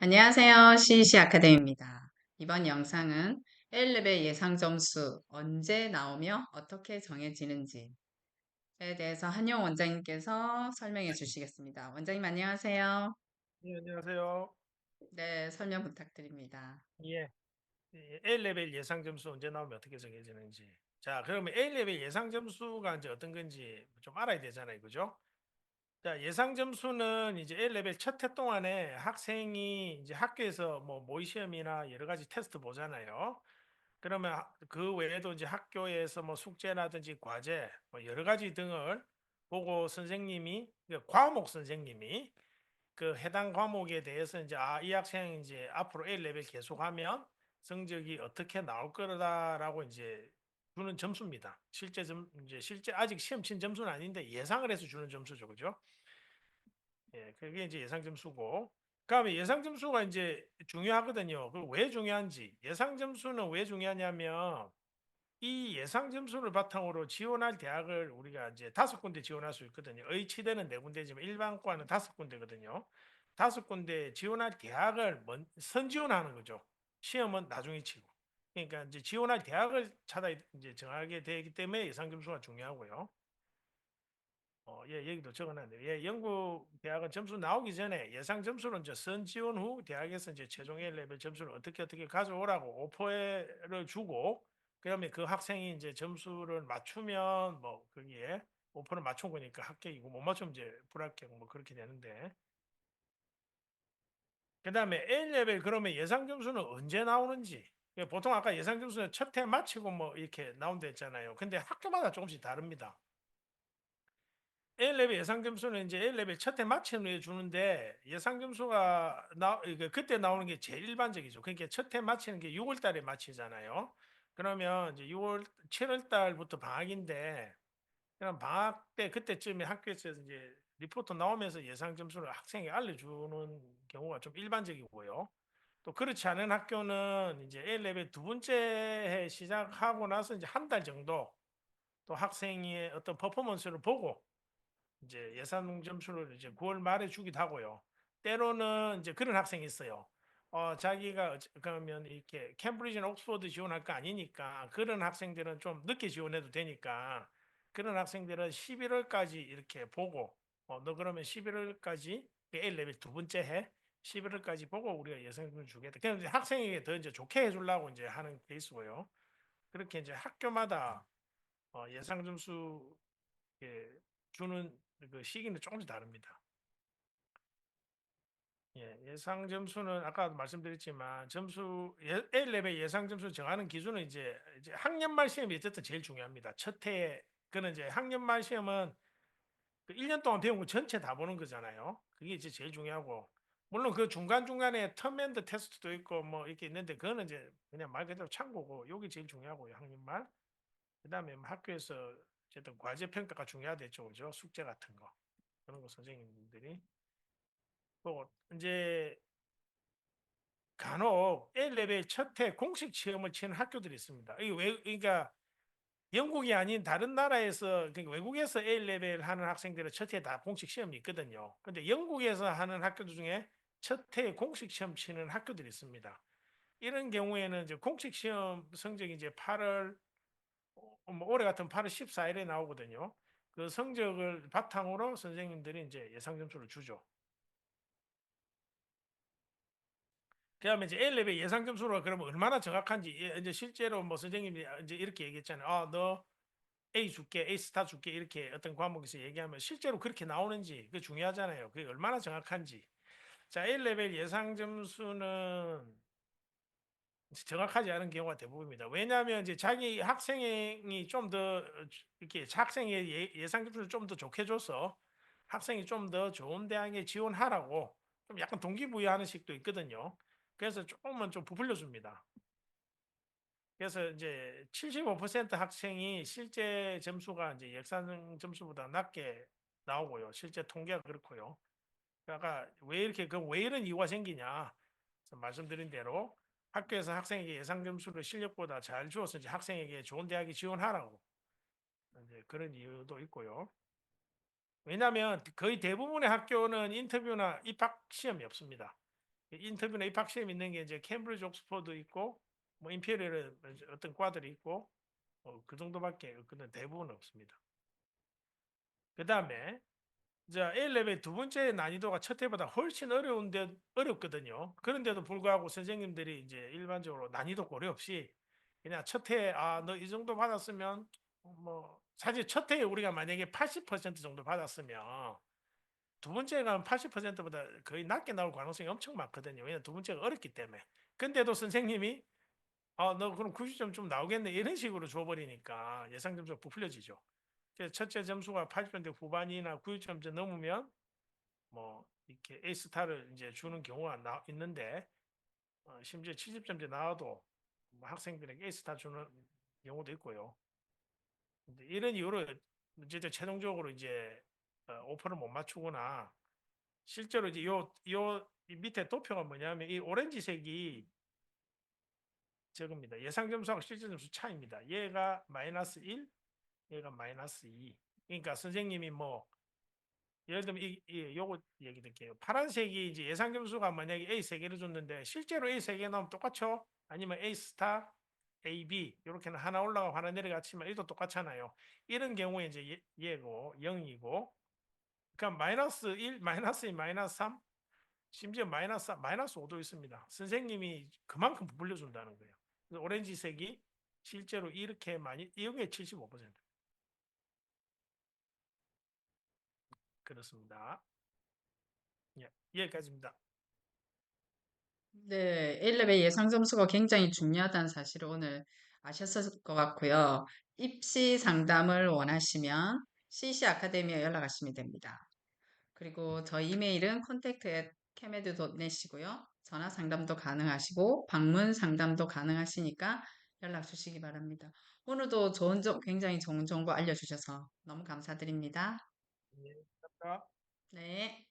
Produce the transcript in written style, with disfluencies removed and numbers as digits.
안녕하세요. CEC 아카데미입니다. 이번 영상은 A레벨 예상 점수 언제 나오며 어떻게 정해지는지에 대해서 한용 원장님께서 설명해 주시겠습니다. 원장님 안녕하세요. 네, 안녕하세요. 네, 설명 부탁드립니다. 예. A레벨 예상 점수 언제 나오면 어떻게 정해지는지. 자, 그러면 A레벨 예상 점수가 이제 어떤 건지 좀 알아야 되잖아요. 그죠? 자, 예상 점수는 이제 A레벨 첫 해 동안에 학생이 이제 학교에서 뭐 모의 시험이나 여러 가지 테스트 보잖아요. 그러면 그 외에도 이제 학교에서 뭐 숙제라든지 과제 뭐 여러 가지 등을 보고 선생님이 과목 선생님이 그 해당 과목에 대해서 이제 이 학생이 이제 앞으로 A 레벨 계속하면 성적이 어떻게 나올 거다라고 이제 주는 점수입니다. 실제 아직 시험 친 점수는 아닌데 예상을 해서 주는 점수죠, 그죠? 예, 그게 이제 예상 점수고. 그다음에 예상 점수가 이제 중요하거든요. 그 왜 중요한지. 예상 점수는 왜 중요하냐면 이 예상 점수를 바탕으로 지원할 대학을 우리가 이제 5군데 지원할 수 있거든요. 의치대는 4군데지만 일반과는 5군데거든요. 5군데 지원할 대학을 선지원하는 거죠. 시험은 나중에 치고. 그러니까 이제 지원할 대학을 찾아 이제 정하게 되기 때문에 예상 점수가 중요하고요. 예, 여기도 적어놨네요. 예, 영국 대학은 점수 나오기 전에 예상 점수는 이제 선지원 후 대학에서 이제 최종 A 레벨 점수를 어떻게 가져오라고 오퍼를 주고, 그다음에 그 학생이 이제 점수를 맞추면 뭐 거기에 오퍼를 맞춘 거니까 합격이고 못 맞추면 이제 불합격 뭐 그렇게 되는데, 그다음에 A 레벨 그러면 예상 점수는 언제 나오는지. 보통 아까 예상 점수는 첫 해 마치고 뭐 이렇게 나온다 했잖아요. 근데 학교마다 조금씩 다릅니다. A레벨 예상 점수는 이제 A레벨 첫 해 마치는 후에 주는데, 예상 점수가 그때 나오는 게 제일 일반적이죠. 그러니까 첫 해 마치는 게 6월 달에 마치잖아요. 그러면 이제 6월 7월 달부터 방학인데, 그럼 방학 때 그때쯤에 학교에서 이제 리포트 나오면서 예상 점수를 학생에게 알려주는 경우가 좀 일반적이고요. 또 그렇지 않은 학교는 이제 A레벨 두 번째 해 시작하고 나서 이제 한 달 정도 또 학생의 어떤 퍼포먼스를 보고 이제 예산 점수를 이제 9월 말에 주기도 하고요. 때로는 이제 그런 학생이 있어요. 자기가 그러면 이렇게 캠브리지나 옥스퍼드 지원할 거 아니니까 그런 학생들은 좀 늦게 지원해도 되니까 그런 학생들은 11월까지 이렇게 보고, 너 그러면 11월까지 A 레벨 두 번째 해 11월까지 보고 우리가 예상금을 주겠다. 그냥 이제 학생에게 더 이제 좋게 해주려고 이제 하는 케이스고요. 그렇게 이제 학교마다 예상 점수 주는 그 시기는 조금씩 다릅니다. 예, 예상 점수는 아까 말씀드렸지만 A 레벨 예상 점수 정하는 기준은 이제 학년 말 시험이 어쨌든 제일 중요합니다. 첫 해에 그는 이제 학년 말 시험은 그 1년 동안 배운 거 전체 다 보는 거잖아요. 그게 이제 제일 중요하고, 물론 그 중간중간에 텀앤드 테스트도 있고 뭐 이렇게 있는데 그거는 이제 그냥 말 그대로 참고고, 요게 제일 중요하고요. 학년 말. 그다음에 뭐 학교에서 어쨌든 과제 평가가 중요하겠죠. 그죠? 숙제 같은 거. 그런 거 선생님들이 또 이제 간혹 A레벨 첫 해 공식 시험을 치는 학교들이 있습니다. 이게 왜, 그러니까 영국이 아닌 다른 나라에서, 그러니까 외국에서 A레벨 하는 학생들은 첫 해 다 공식 시험이 있거든요. 근데 영국에서 하는 학교들 중에 첫 해 공식 시험 치는 학교들이 있습니다. 이런 경우에는 이제 공식 시험 성적이 이제 8월, 뭐 올해 같은 8월 14일에 나오거든요. 그 성적을 바탕으로 선생님들이 이제 예상 점수를 주죠. 그다음에 이제 A레벨 예상 점수로 그러면 얼마나 정확한지, 이제 실제로 뭐 선생님이 이제 이렇게 얘기했잖아요. 너 A 줄게, A 스타 줄게 이렇게 어떤 과목에서 얘기하면 실제로 그렇게 나오는지 그 중요하잖아요. 그게 얼마나 정확한지. 자, A레벨 예상 점수는 정확하지 않은 경우가 대부분입니다. 왜냐하면 이제 자기 학생이 좀 더 이렇게 학생의 예상 점수를 좀 더 좋게 줘서 학생이 좀 더 좋은 대학에 지원하라고 좀 약간 동기부여하는 식도 있거든요. 그래서 조금은 좀 부풀려 줍니다. 그래서 이제 75% 학생이 실제 점수가 이제 예상 점수보다 낮게 나오고요. 실제 통계가 그렇고요. 그러니까 왜 이런 이유가 생기냐? 말씀드린 대로 학교에서 학생에게 예상 점수를 실력보다 잘 주어서 이제 학생에게 좋은 대학에 지원하라고 이제 그런 이유도 있고요. 왜냐하면 거의 대부분의 학교는 인터뷰나 입학 시험이 없습니다. 인터뷰나 입학시험 있는 게 이제 캠브리지 옥스퍼드 있고 뭐 임페리얼 어떤 과들이 있고 그 정도밖에 그는 대부분 없습니다. 그 다음에 자, A레벨 두 번째 난이도가 첫 해보다 훨씬 어렵거든요. 그런데도 불구하고 선생님들이 이제 일반적으로 난이도 고려 없이 그냥 첫 해, 너 이 정도 받았으면 뭐 사실 첫 해에 우리가 만약에 80% 정도 받았으면 두 번째에 가면 80%보다 거의 낮게 나올 가능성이 엄청 많거든요. 왜냐면 두 번째가 어렵기 때문에. 근데도 선생님이 너 그럼 90점 좀 나오겠네 이런 식으로 줘버리니까 예상 점수가 부풀려지죠. 그래서 첫째 점수가 80점대 후반이나 90점대 넘으면 뭐 이렇게 A스타를 이제 주는 경우가 있는데 심지어 70점대 나와도 뭐 학생들에게 A스타 주는 경우도 있고요. 근데 이런 이유로 이제 최종적으로 이제 오퍼를 못 맞추거나 실제로 이제 이 밑에 도표가 뭐냐면 이 오렌지색이 적습니다. 예상 점수하고 실제 점수 차이입니다. 얘가 마이너스 1, 얘가 마이너스 2. 그러니까 선생님이 뭐 예를 들면 요거 얘기 드릴게요. 파란색이 이제 예상 점수가 만약에 A 3개를 줬는데 실제로 A 3개 나오면 똑같죠? 아니면 A 스타, A, B 이렇게는 하나 올라가고 하나 내려갔지만 얘도 똑같잖아요. 이런 경우에 이제 얘고 0이고 그러니까 마이너스 1, 마이너스 2, 마이너스 3 심지어 마이너스 5도 있습니다. 선생님이 그만큼 불려준다는 거예요. 그래서 오렌지색이 실제로 이렇게 많이 이게 75% 그렇습니다. 예, 여기까지입니다. 네, A레벨 예상 점수가 굉장히 중요하다는 사실을 오늘 아셨을 것 같고요. 입시 상담을 원하시면 CC 아카데미에 연락하시면 됩니다. 그리고 저희 이메일은 contact@chemedu.net이고요. 전화 상담도 가능하시고 방문 상담도 가능하시니까 연락 주시기 바랍니다. 오늘도 굉장히 좋은 정보 알려주셔서 너무 감사드립니다. 예, 감사합니다. 네.